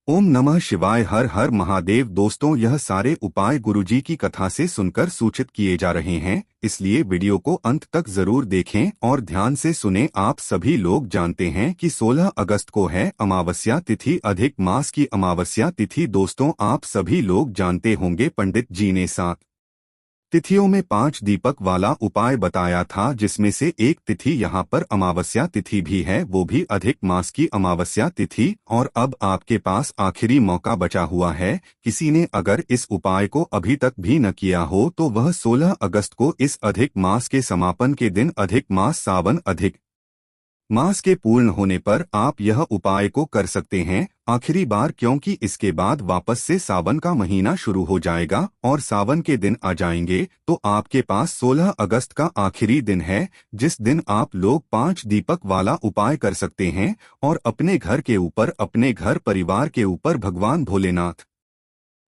ओम नमः शिवाय। हर हर महादेव। दोस्तों, यह सारे उपाय गुरुजी की कथा से सुनकर सूचित किए जा रहे हैं, इसलिए वीडियो को अंत तक जरूर देखें और ध्यान से सुनें। आप सभी लोग जानते हैं कि 16 अगस्त को है अमावस्या तिथि, अधिक मास की अमावस्या तिथि। दोस्तों, आप सभी लोग जानते होंगे पंडित जी ने 7 तिथियों में 5 दीपक वाला उपाय बताया था, जिसमें से एक तिथि यहाँ पर अमावस्या तिथि भी है, वो भी अधिक मास की अमावस्या तिथि। और अब आपके पास आखिरी मौका बचा हुआ है। किसी ने अगर इस उपाय को अभी तक भी न किया हो तो वह 16 अगस्त को इस अधिक मास के समापन के दिन, अधिक मास सावन अधिक मास के पूर्ण होने पर आप यह उपाय को कर सकते हैं आखिरी बार, क्योंकि इसके बाद वापस से सावन का महीना शुरू हो जाएगा और सावन के दिन आ जाएंगे। तो आपके पास 16 अगस्त का आखिरी दिन है, जिस दिन आप लोग 5 दीपक वाला उपाय कर सकते हैं और अपने घर के ऊपर, अपने घर परिवार के ऊपर भगवान भोलेनाथ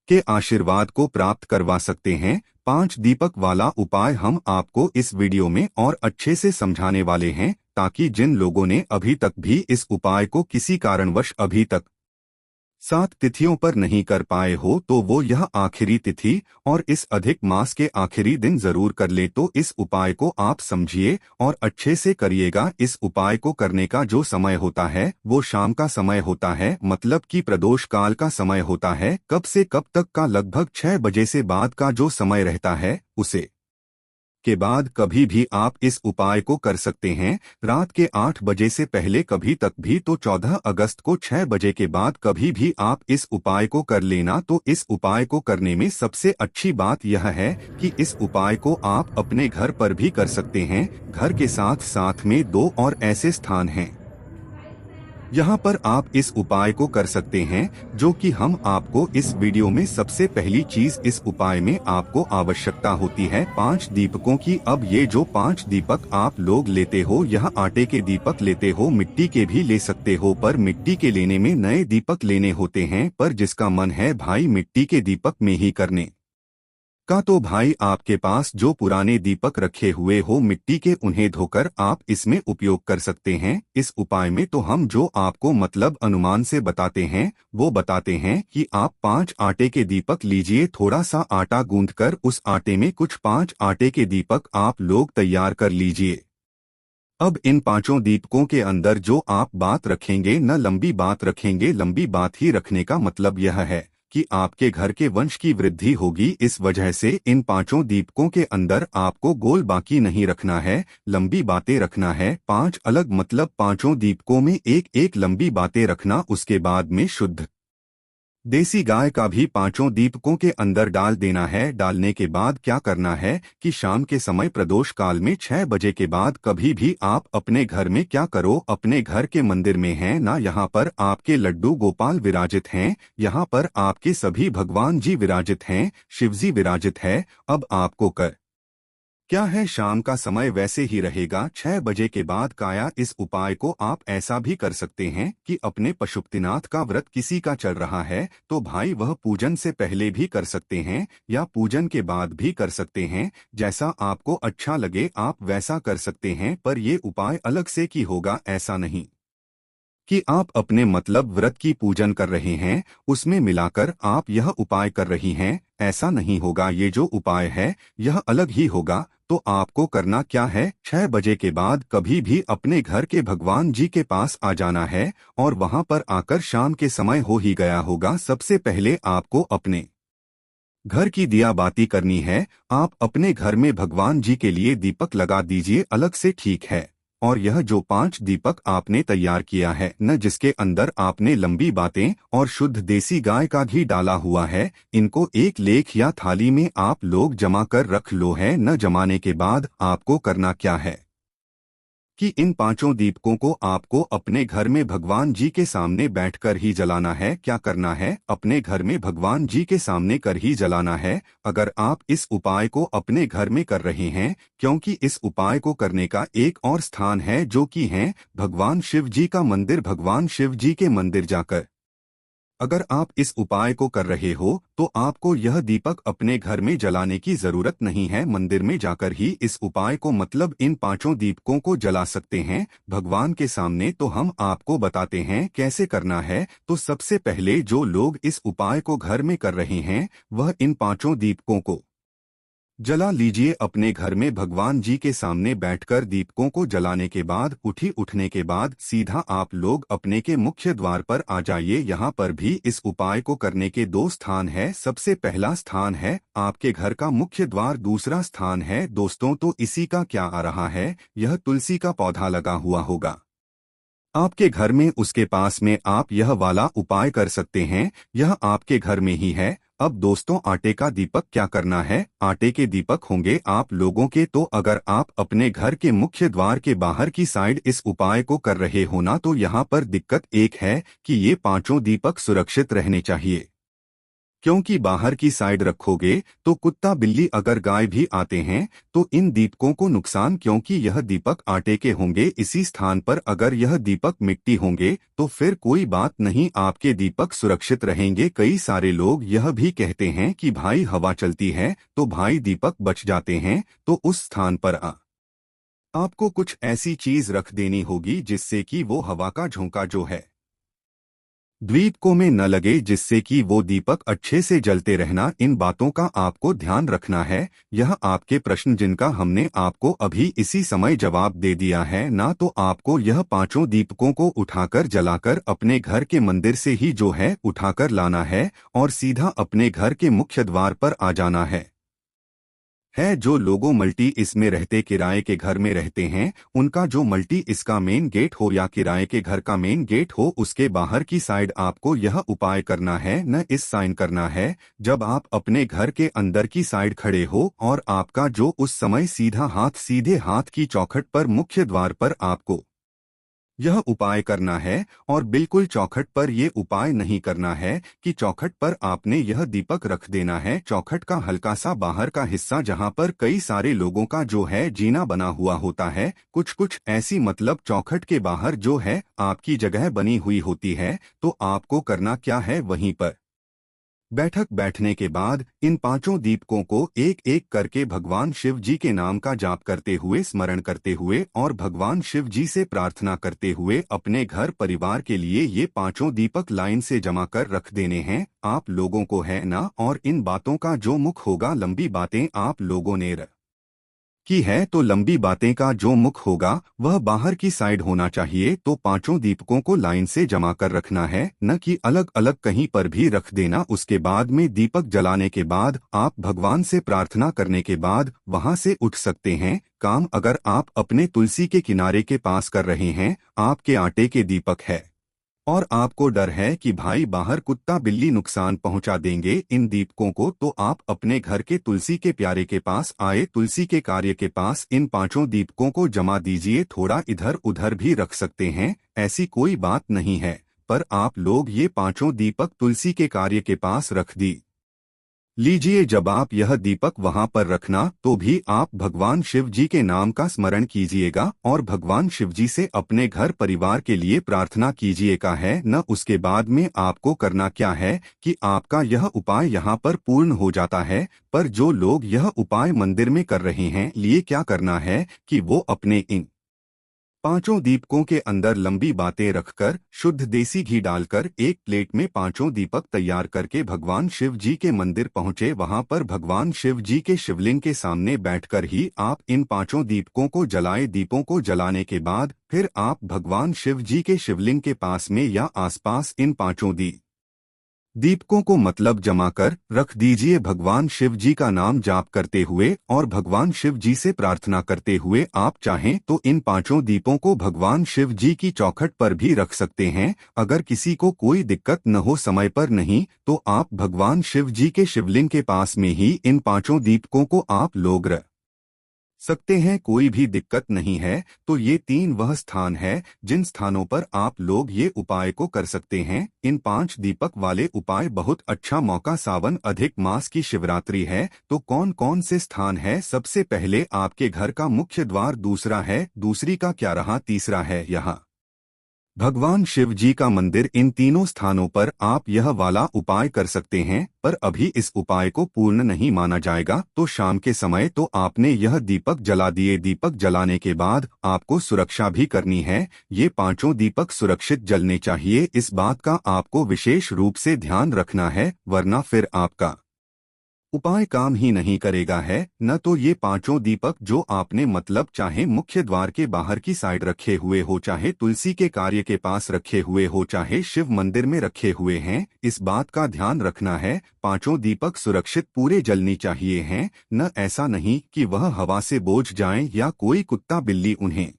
के आशीर्वाद को प्राप्त करवा सकते हैं। 5 दीपक वाला उपाय हम आपको इस वीडियो में और अच्छे से समझाने वाले हैं, ताकि जिन लोगों ने अभी तक भी इस उपाय को किसी कारणवश अभी तक 7 तिथियों पर नहीं कर पाए हो तो वो यह आखिरी तिथि और इस अधिक मास के आखिरी दिन जरूर कर ले। तो इस उपाय को आप समझिए और अच्छे से करिएगा। इस उपाय को करने का जो समय होता है वो शाम का समय होता है, मतलब कि प्रदोष काल का समय होता है। कब से कब तक का? लगभग 6 बजे से बाद का जो समय रहता है उसे के बाद कभी भी आप इस उपाय को कर सकते हैं। रात के 8 बजे से पहले कभी तक भी, तो 14 अगस्त को 6 बजे के बाद कभी भी आप इस उपाय को कर लेना। तो इस उपाय को करने में सबसे अच्छी बात यह है कि इस उपाय को आप अपने घर पर भी कर सकते हैं। घर के साथ साथ में 2 और ऐसे स्थान हैं यहाँ पर आप इस उपाय को कर सकते हैं, जो कि हम आपको इस वीडियो में सबसे पहली चीज इस उपाय में आपको आवश्यकता होती है 5 दीपकों की। अब ये जो 5 दीपक आप लोग लेते हो, यह आटे के दीपक लेते हो, मिट्टी के भी ले सकते हो, पर मिट्टी के लेने में नए दीपक लेने होते हैं। पर जिसका मन है भाई मिट्टी के दीपक में ही करने का, तो भाई आपके पास जो पुराने दीपक रखे हुए हो मिट्टी के, उन्हें धोकर आप इसमें उपयोग कर सकते हैं। इस उपाय में तो हम जो आपको मतलब अनुमान से बताते हैं वो बताते हैं कि आप 5 आटे के दीपक लीजिए, थोड़ा सा आटा गूंथकर उस आटे में कुछ 5 आटे के दीपक आप लोग तैयार कर लीजिए। अब इन 5 दीपकों के अंदर जो आप बात रखेंगे, न लंबी बात रखेंगे, लंबी बात ही रखने का मतलब यह है कि आपके घर के वंश की वृद्धि होगी। इस वजह से इन 5 दीपकों के अंदर आपको गोल बाकी नहीं रखना है, लंबी बातें रखना है। 5 अलग मतलब 5 दीपकों में एक एक लंबी बातें रखना। उसके बाद में शुद्ध देसी गाय का भी 5 दीपकों के अंदर डाल देना है। डालने के बाद क्या करना है कि शाम के समय प्रदोष काल में 6 बजे के बाद कभी भी आप अपने घर में क्या करो, अपने घर के मंदिर में है ना, यहाँ पर आपके लड्डू गोपाल विराजित हैं, यहाँ पर आपके सभी भगवान जी विराजित हैं, शिवजी विराजित है। अब आपको कर क्या है, शाम का समय वैसे ही रहेगा 6 बजे के बाद काया। इस उपाय को आप ऐसा भी कर सकते हैं कि अपने पशुपतिनाथ का व्रत किसी का चल रहा है तो भाई वह पूजन से पहले भी कर सकते हैं या पूजन के बाद भी कर सकते हैं। जैसा आपको अच्छा लगे आप वैसा कर सकते हैं, पर ये उपाय अलग से की होगा, ऐसा नहीं कि आप अपने मतलब व्रत की पूजन कर रहे हैं उसमें मिलाकर आप यह उपाय कर रही हैं, ऐसा नहीं होगा। ये जो उपाय है यह अलग ही होगा। तो आपको करना क्या है, 6 बजे के बाद कभी भी अपने घर के भगवान जी के पास आ जाना है और वहां पर आकर, शाम के समय हो ही गया होगा, सबसे पहले आपको अपने घर की दिया बाती करनी है। आप अपने घर में भगवान जी के लिए दीपक लगा दीजिए अलग से, ठीक है। और यह जो 5 दीपक आपने तैयार किया है न, जिसके अंदर आपने लंबी बातें और शुद्ध देसी गाय का घी डाला हुआ है, इनको एक लेख या थाली में आप लोग जमा कर रख लो है न। जमाने के बाद आपको करना क्या है कि इन 5 दीपकों को आपको अपने घर में भगवान जी के सामने बैठकर ही जलाना है। क्या करना है, अपने घर में भगवान जी के सामने कर ही जलाना है। अगर आप इस उपाय को अपने घर में कर रहे हैं, क्योंकि इस उपाय को करने का एक और स्थान है जो कि है भगवान शिव जी का मंदिर, भगवान शिव जी के मंदिर जाकर अगर आप इस उपाय को कर रहे हो तो आपको यह दीपक अपने घर में जलाने की जरूरत नहीं है। मंदिर में जाकर ही इस उपाय को मतलब इन पांचों दीपकों को जला सकते हैं भगवान के सामने। तो हम आपको बताते हैं कैसे करना है। तो सबसे पहले जो लोग इस उपाय को घर में कर रहे हैं वह इन पांचों दीपकों को जला लीजिए अपने घर में भगवान जी के सामने बैठकर। दीपकों को जलाने के बाद उठने के बाद सीधा आप लोग अपने के मुख्य द्वार पर आ जाइए। यहाँ पर भी इस उपाय को करने के दो स्थान है। सबसे पहला स्थान है आपके घर का मुख्य द्वार, दूसरा स्थान है दोस्तों तो इसी का क्या आ रहा है, यह तुलसी का पौधा लगा हुआ होगा आपके घर में, उसके पास में आप यह वाला उपाय कर सकते हैं। यह आपके घर में ही है। अब दोस्तों आटे का दीपक क्या करना है, आटे के दीपक होंगे आप लोगों के। तो अगर आप अपने घर के मुख्य द्वार के बाहर की साइड इस उपाय को कर रहे हो ना, तो यहाँ पर दिक्कत एक है कि ये पांचों दीपक सुरक्षित रहने चाहिए, क्योंकि बाहर की साइड रखोगे तो कुत्ता बिल्ली अगर गाय भी आते हैं तो इन दीपकों को नुकसान, क्योंकि यह दीपक आटे के होंगे। इसी स्थान पर अगर यह दीपक मिट्टी होंगे तो फिर कोई बात नहीं, आपके दीपक सुरक्षित रहेंगे। कई सारे लोग यह भी कहते हैं कि भाई हवा चलती है तो भाई दीपक बच जाते हैं। तो उस स्थान पर आपको कुछ ऐसी चीज रख देनी होगी जिससे कि वो हवा का झोंका जो है द्वीप में न लगे, जिससे कि वो दीपक अच्छे से जलते रहना। इन बातों का आपको ध्यान रखना है। यह आपके प्रश्न जिनका हमने आपको अभी इसी समय जवाब दे दिया है ना, तो आपको यह पांचों दीपकों को उठाकर जलाकर अपने घर के मंदिर से ही जो है उठाकर लाना है और सीधा अपने घर के मुख्य द्वार पर आ जाना है। जो लोगों मल्टी इसमें रहते किराए के घर में रहते हैं, उनका जो मल्टी इसका मेन गेट हो या किराए के घर का मेन गेट हो, उसके बाहर की साइड आपको यह उपाय करना है, न इस साइन करना है। जब आप अपने घर के अंदर की साइड खड़े हो और आपका जो उस समय सीधे हाथ की चौखट पर मुख्य द्वार पर आपको यह उपाय करना है। और बिल्कुल चौखट पर यह उपाय नहीं करना है कि चौखट पर आपने यह दीपक रख देना है। चौखट का हल्का सा बाहर का हिस्सा जहां पर कई सारे लोगों का जो है जीना बना हुआ होता है, कुछ ऐसी मतलब चौखट के बाहर जो है आपकी जगह बनी हुई होती है। तो आपको करना क्या है, वहीं पर बैठने के बाद इन पांचों दीपकों को एक एक करके भगवान शिव जी के नाम का जाप करते हुए, स्मरण करते हुए और भगवान शिव जी से प्रार्थना करते हुए अपने घर परिवार के लिए ये पांचों दीपक लाइन से जमा कर रख देने हैं आप लोगों को, है ना। और इन बातों का जो मुख होगा, लंबी बातें आप लोगों ने की है तो लंबी बातें का जो मुख होगा वह बाहर की साइड होना चाहिए। तो पांचों दीपकों को लाइन से जमा कर रखना है, न कि अलग अलग कहीं पर भी रख देना। उसके बाद में दीपक जलाने के बाद आप भगवान से प्रार्थना करने के बाद वहां से उठ सकते हैं। काम अगर आप अपने तुलसी के किनारे के पास कर रहे हैं, आपके आटे के दीपक है और आपको डर है कि भाई बाहर कुत्ता बिल्ली नुकसान पहुंचा देंगे इन दीपकों को, तो आप अपने घर के तुलसी के प्यारे के पास आए, तुलसी के कार्य के पास इन पांचों दीपकों को जमा दीजिए। थोड़ा इधर उधर भी रख सकते हैं, ऐसी कोई बात नहीं है, पर आप लोग ये पांचों दीपक तुलसी के कार्य के पास रख लीजिए। जब आप यह दीपक वहां पर रखना तो भी आप भगवान शिव जी के नाम का स्मरण कीजिएगा और भगवान शिव जी से अपने घर परिवार के लिए प्रार्थना कीजिएगा, है न। उसके बाद में आपको करना क्या है कि आपका यह उपाय यहाँ पर पूर्ण हो जाता है। पर जो लोग यह उपाय मंदिर में कर रहे हैं, लिए क्या करना है कि वो अपने इन पांचों दीपकों के अंदर लंबी बातें रखकर शुद्ध देसी घी डालकर एक प्लेट में पांचों दीपक तैयार करके भगवान शिव जी के मंदिर पहुंचे। वहां पर भगवान शिव जी के शिवलिंग के सामने बैठकर ही आप इन पांचों दीपकों को जलाए। दीपों को जलाने के बाद फिर आप भगवान शिव जी के शिवलिंग के पास में या आसपास इन पांचों दीपकों को मतलब जमा कर रख दीजिए। भगवान शिव जी का नाम जाप करते हुए और भगवान शिव जी से प्रार्थना करते हुए आप चाहें तो इन पांचों दीपों को भगवान शिव जी की चौखट पर भी रख सकते हैं। अगर किसी को कोई दिक्कत न हो समय पर नहीं, तो आप भगवान शिव जी के शिवलिंग के पास में ही इन पांचों दीपकों को आप लोग रख सकते हैं, कोई भी दिक्कत नहीं है। तो ये तीन वह स्थान है जिन स्थानों पर आप लोग ये उपाय को कर सकते हैं। इन 5 दीपक वाले उपाय बहुत अच्छा मौका, सावन अधिक मास की शिवरात्रि है। तो कौन कौन से स्थान है? सबसे पहले आपके घर का मुख्य द्वार, दूसरा है, दूसरी का क्या रहा, तीसरा है यहाँ भगवान शिव जी का मंदिर, इन तीनों स्थानों पर आप यह वाला उपाय कर सकते हैं, पर अभी इस उपाय को पूर्ण नहीं माना जाएगा। तो शाम के समय तो आपने यह दीपक जला दिए। दीपक जलाने के बाद आपको सुरक्षा भी करनी है। ये पांचों दीपक सुरक्षित जलने चाहिए, इस बात का आपको विशेष रूप से ध्यान रखना है, वरना फिर आपका उपाय काम ही नहीं करेगा है। न तो ये पांचों दीपक जो आपने मतलब चाहे मुख्य द्वार के बाहर की साइड रखे हुए हो, चाहे तुलसी के कार्य के पास रखे हुए हो, चाहे शिव मंदिर में रखे हुए हैं, इस बात का ध्यान रखना है। पांचों दीपक सुरक्षित पूरे जलनी चाहिए हैं, न ऐसा नहीं कि वह हवा से बोझ जाएं या कोई कुत्ता बिल्ली उन्हें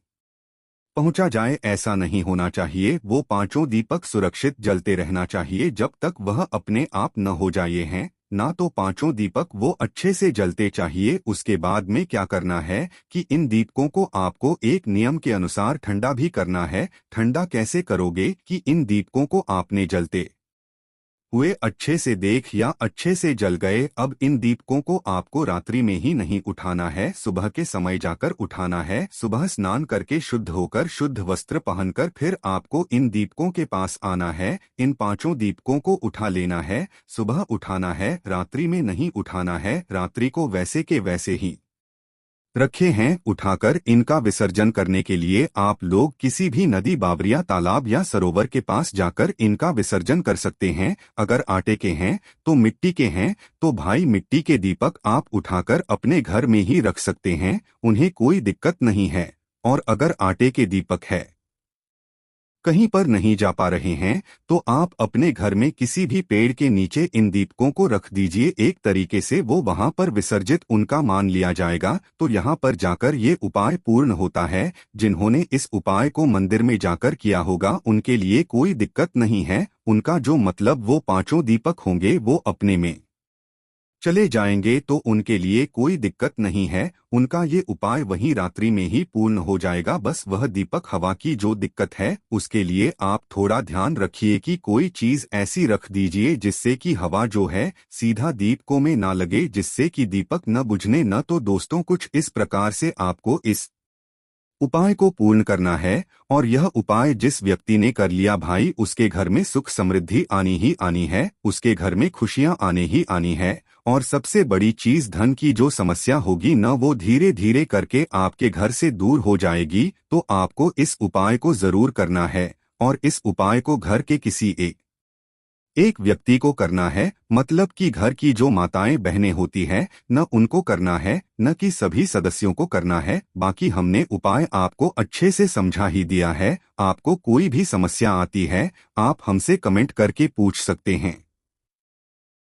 पहुंचा जाए, ऐसा नहीं होना चाहिए। वो पांचों दीपक सुरक्षित जलते रहना चाहिए जब तक वह अपने आप न हो जाए हैं। ना तो पांचों दीपक वो अच्छे से जलते चाहिए। उसके बाद में क्या करना है कि इन दीपकों को आपको एक नियम के अनुसार ठंडा भी करना है। ठंडा कैसे करोगे कि इन दीपकों को आपने जलते हुए अच्छे से देख या अच्छे से जल गए। अब इन दीपकों को आपको रात्रि में ही नहीं उठाना है, सुबह के समय जाकर उठाना है। सुबह स्नान करके शुद्ध होकर, शुद्ध वस्त्र पहनकर फिर आपको इन दीपकों के पास आना है। इन पांचों दीपकों को उठा लेना है, सुबह उठाना है, रात्रि में नहीं उठाना है। रात्रि को वैसे के वैसे ही रखे हैं। उठाकर इनका विसर्जन करने के लिए आप लोग किसी भी नदी, बावरिया, तालाब या सरोवर के पास जाकर इनका विसर्जन कर सकते हैं। अगर आटे के हैं तो मिट्टी के हैं तो भाई मिट्टी के दीपक आप उठाकर अपने घर में ही रख सकते हैं, उन्हें कोई दिक्कत नहीं है। और अगर आटे के दीपक है, कहीं पर नहीं जा पा रहे हैं, तो आप अपने घर में किसी भी पेड़ के नीचे इन दीपकों को रख दीजिए। एक तरीके से वो वहां पर विसर्जित उनका मान लिया जाएगा। तो यहाँ पर जाकर ये उपाय पूर्ण होता है। जिन्होंने इस उपाय को मंदिर में जाकर किया होगा उनके लिए कोई दिक्कत नहीं है। उनका जो मतलब वो पांचों दीपक होंगे वो अपने में चले जाएंगे, तो उनके लिए कोई दिक्कत नहीं है। उनका ये उपाय वहीं रात्रि में ही पूर्ण हो जाएगा। बस वह दीपक हवा की जो दिक्कत है उसके लिए आप थोड़ा ध्यान रखिए कि कोई चीज ऐसी रख दीजिए जिससे कि हवा जो है सीधा दीपकों में ना लगे, जिससे कि दीपक न बुझने। न तो दोस्तों कुछ इस प्रकार से आपको इस उपाय को पूर्ण करना है। और यह उपाय जिस व्यक्ति ने कर लिया भाई, उसके घर में सुख समृद्धि आनी ही आनी है, उसके घर में खुशियां आने ही आनी है। और सबसे बड़ी चीज, धन की जो समस्या होगी न, वो धीरे धीरे करके आपके घर से दूर हो जाएगी। तो आपको इस उपाय को जरूर करना है। और इस उपाय को घर के किसी एक व्यक्ति को करना है, मतलब कि घर की जो माताएं बहनें होती हैं न उनको करना है, न कि सभी सदस्यों को करना है। बाकी हमने उपाय आपको अच्छे से समझा ही दिया है। आपको कोई भी समस्या आती है आप हमसे कमेंट करके पूछ सकते हैं।